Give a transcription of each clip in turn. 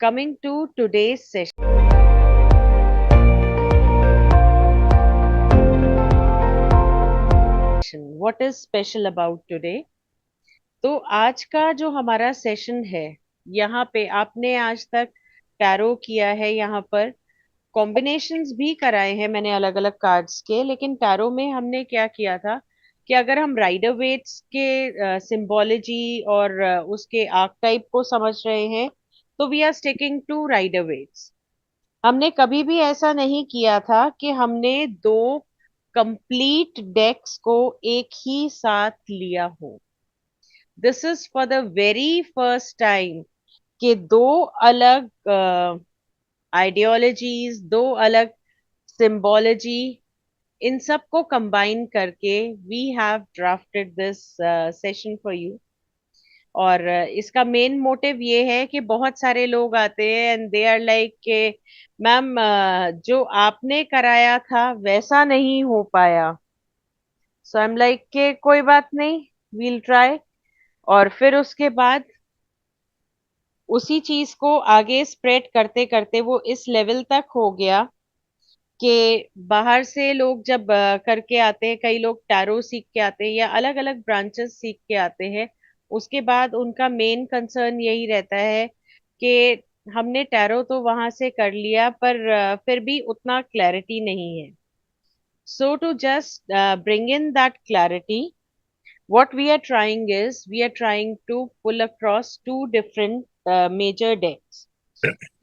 Coming to today's session, what is special about today? तो आज का जो हमारा सेशन है, यहाँ पे आपने आज तक टैरो किया है, यहाँ पर कॉम्बिनेशंस भी कराए हैं मैंने अलग अलग कार्ड्स के, लेकिन टैरो में हमने क्या किया था कि अगर हम राइडर वेट्स के सिंबोलॉजी और उसके आर्कटाइप को समझ रहे हैं तो we are sticking to Rider Waite's. हमने कभी भी ऐसा नहीं किया था कि हमने दो कंप्लीट डेक्स को एक ही साथ लिया हो। This is for the very first time कि दो अलग आइडियोलॉजीज, दो अलग सिंबोलॉजी, इन सब को कंबाइन करके we have drafted this session for you. और इसका मेन मोटिव ये है कि बहुत सारे लोग आते हैं एंड दे आर लाइक के मैम जो आपने कराया था वैसा नहीं हो पाया। सो आई एम लाइक के कोई बात नहीं, वील ट्राई। और फिर उसके बाद उसी चीज को आगे स्प्रेड करते करते वो इस लेवल तक हो गया कि बाहर से लोग जब करके आते हैं, कई लोग टैरो सीख के आते हैं या अलग अलग ब्रांचेस सीख के आते हैं, उसके बाद उनका मेन कंसर्न यही रहता है कि हमने टैरो तो वहां से कर लिया पर फिर भी उतना क्लैरिटी नहीं है। So to just bring in that clarity, what we are trying is we are trying to pull across two different major decks,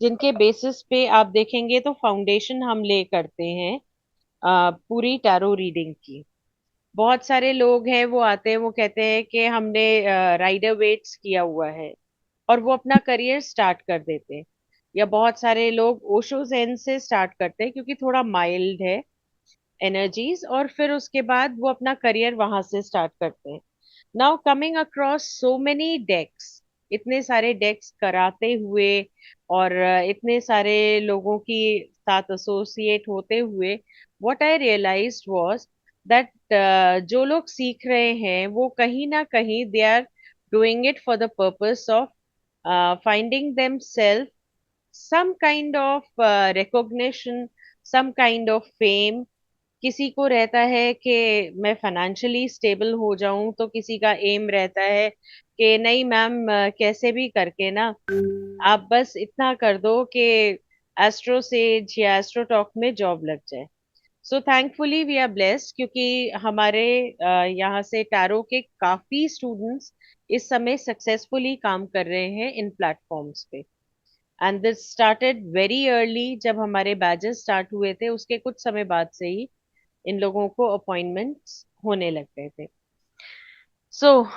जिनके बेसिस पे आप देखेंगे तो फाउंडेशन हम ले करते हैं पूरी टैरो रीडिंग की। बहुत सारे लोग हैं वो आते हैं, वो कहते हैं कि हमने राइडर वेट्स किया हुआ है और वो अपना करियर स्टार्ट कर देते हैं। या बहुत सारे लोग ओशो ज़ेन से स्टार्ट करते हैं क्योंकि थोड़ा माइल्ड है एनर्जीज, और फिर उसके बाद वो अपना करियर वहां से स्टार्ट करते हैं। Now coming across so many decks, इतने सारे डेक्स कराते हुए और इतने सारे लोगों की साथ एसोसिएट होते हुए, what I realised was that जो लोग सीख रहे हैं वो कहीं ना कहीं they are doing it for the purpose of finding themselves some kind of recognition, some kind of fame। किसी को रहता है कि मैं फाइनेंशियली स्टेबल हो जाऊं, तो किसी का एम रहता है कि नहीं मैम कैसे भी करके ना आप बस इतना कर दो कि एस्ट्रो सेज या एस्ट्रो टॉक में जॉब लग जाए। So thankfully we are blessed क्योंकि हमारे यहाँ से टैरो के काफी स्टूडेंट्स इस समय सक्सेसफुली काम कर रहे हैं इन प्लेटफॉर्म्स पे। And this started very early, जब हमारे बैचेस स्टार्ट हुए थे उसके कुछ समय बाद से ही इन लोगों को अपॉइंटमेंट्स होने लग गए थे। सो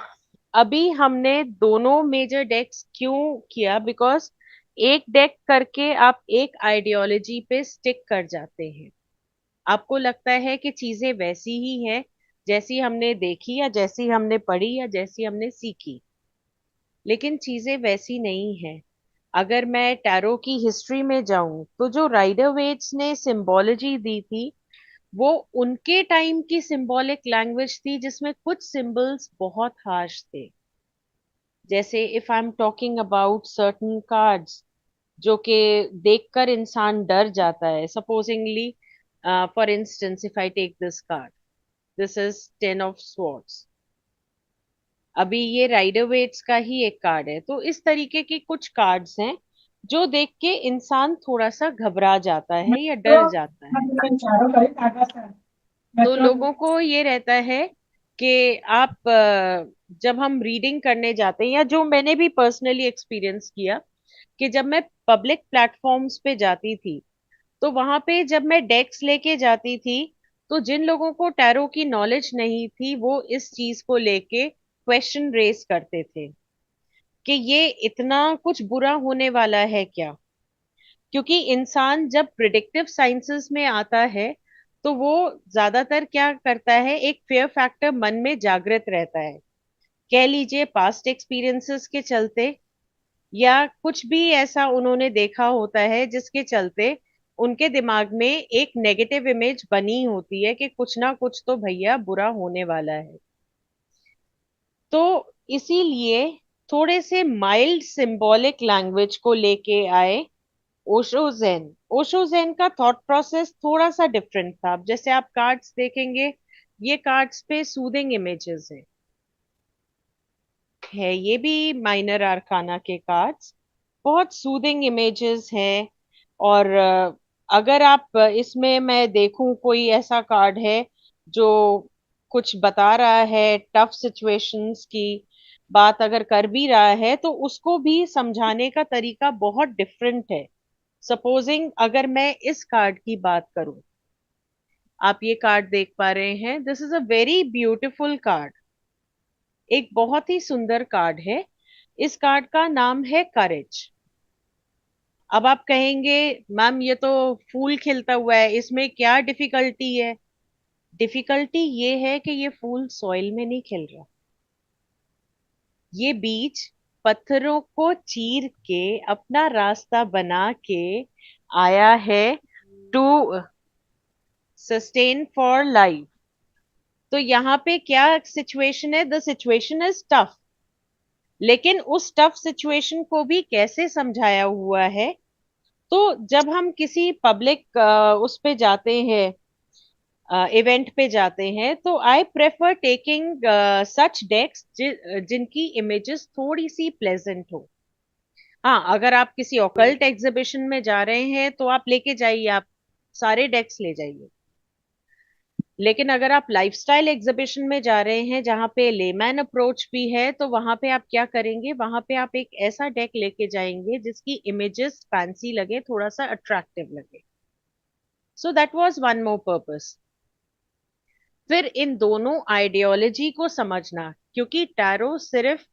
अभी हमने दोनों मेजर डेक्स क्यों किया, बिकॉज एक डेक करके आप एक आइडियोलॉजी पे स्टिक कर जाते हैं। आपको लगता है कि चीजें वैसी ही हैं जैसी हमने देखी या जैसी हमने पढ़ी या जैसी हमने सीखी, लेकिन चीजें वैसी नहीं है। अगर मैं टैरो की हिस्ट्री में जाऊं तो जो राइडर वेट्स ने सिंबोलॉजी दी थी वो उनके टाइम की सिंबॉलिक लैंग्वेज थी जिसमें कुछ सिंबल्स बहुत हार्श थे। जैसे if I am talking about certain cards जो कि देखकर इंसान डर जाता है, supposingly for instance if I take this card, this is 10 of swords. अभी ये राइडर वेट्स का ही एक कार्ड है, तो इस तरीके के कुछ कार्ड्स हैं जो देख के इंसान थोड़ा सा घबरा जाता है या मेट्रो डर जाता है। चारों करी टाटा से तो मेट्रो लोगों को ये रहता है कि आप जब हम रीडिंग करने जाते हैं, या जो मैंने भी पर्सनली एक्सपीरियंस किया कि जब मैं पब्लिक प्लेटफॉर्म्स पे जाती थी तो वहां पे जब मैं डेस्क लेके जाती थी तो जिन लोगों को टैरो की नॉलेज नहीं थी वो इस चीज को लेके क्वेश्चन रेस करते थे कि ये इतना कुछ बुरा होने वाला है क्या। क्योंकि इंसान जब प्रिडिक्टिव साइंसेस में आता है तो वो ज्यादातर क्या करता है, एक फेयर फैक्टर मन में जागृत रहता है, कह लीजिए पास्ट एक्सपीरियंसेस के चलते, या कुछ भी ऐसा उन्होंने देखा होता है जिसके चलते उनके दिमाग में एक नेगेटिव इमेज बनी होती है कि कुछ ना कुछ तो भैया बुरा होने वाला है। तो इसीलिए थोड़े से माइल्ड सिंबॉलिक लैंग्वेज को लेके आए ओशो ज़ेन। ओशो ज़ेन का थॉट प्रोसेस थोड़ा सा डिफरेंट था। अब जैसे आप कार्ड्स देखेंगे, ये कार्ड्स पे सूदिंग इमेजेस है ये भी माइनर आर्काना के कार्ड्स, बहुत सूदिंग इमेजेस हैं। और अगर आप इसमें मैं देखूं कोई ऐसा कार्ड है जो कुछ बता रहा है, टफ सिचुएशंस की बात अगर कर भी रहा है, तो उसको भी समझाने का तरीका बहुत डिफरेंट है। सपोजिंग अगर मैं इस कार्ड की बात करूं, आप ये कार्ड देख पा रहे हैं, this is a very beautiful card, एक बहुत ही सुंदर कार्ड है। इस कार्ड का नाम है करेज। अब आप कहेंगे मैम ये तो फूल खिलता हुआ है, इसमें क्या डिफिकल्टी है? डिफिकल्टी ये है कि ये फूल सॉइल में नहीं खिल रहा, ये बीज पत्थरों को चीर के अपना रास्ता बना के आया है टू सस्टेन फॉर लाइफ। तो यहाँ पे क्या सिचुएशन है? द सिचुएशन इज टफ, लेकिन उस टफ सिचुएशन को भी कैसे समझाया हुआ है। तो जब हम किसी पब्लिक उस पे जाते हैं, इवेंट पे जाते हैं, तो आई प्रेफर टेकिंग सच डेक्स जिनकी इमेजेस थोड़ी सी प्लेजेंट हो। हाँ, अगर आप किसी ऑकल्ट एग्जीबिशन में जा रहे हैं तो आप लेके जाइए, आप सारे डेक्स ले जाइए। लेकिन अगर आप लाइफस्टाइल एग्जीबिशन में जा रहे हैं जहाँ पे लेमैन अप्रोच भी है, तो वहां पे आप क्या करेंगे? वहां पे आप एक ऐसा डेक लेके जाएंगे जिसकी इमेजेस फैंसी लगे, थोड़ा सा अट्रैक्टिव लगे। So that was one more purpose. फिर इन दोनों आइडियोलॉजी को समझना, क्योंकि टैरो सिर्फ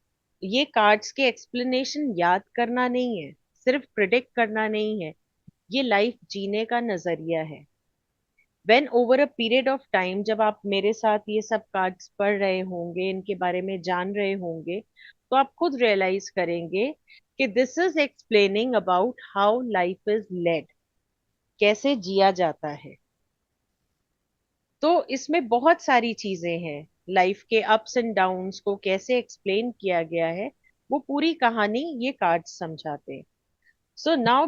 ये कार्ड्स के एक्सप्लेनेशन याद करना नहीं है, सिर्फ प्रिडिक्ट करना नहीं है, ये लाइफ जीने का नजरिया है। When over a period of time, जब आप मेरे साथ ये सब कार्ड्स पढ़ रहे होंगे, इनके बारे में जान रहे होंगे, तो आप खुद रियलाइज करेंगे कि this is explaining about how life is led, कैसे जिया जाता है। तो इसमें बहुत सारी चीजें हैं, लाइफ के अप्स एंड डाउन्स को कैसे एक्सप्लेन किया गया है, वो पूरी कहानी ये कार्ड्स समझाते हैं। So now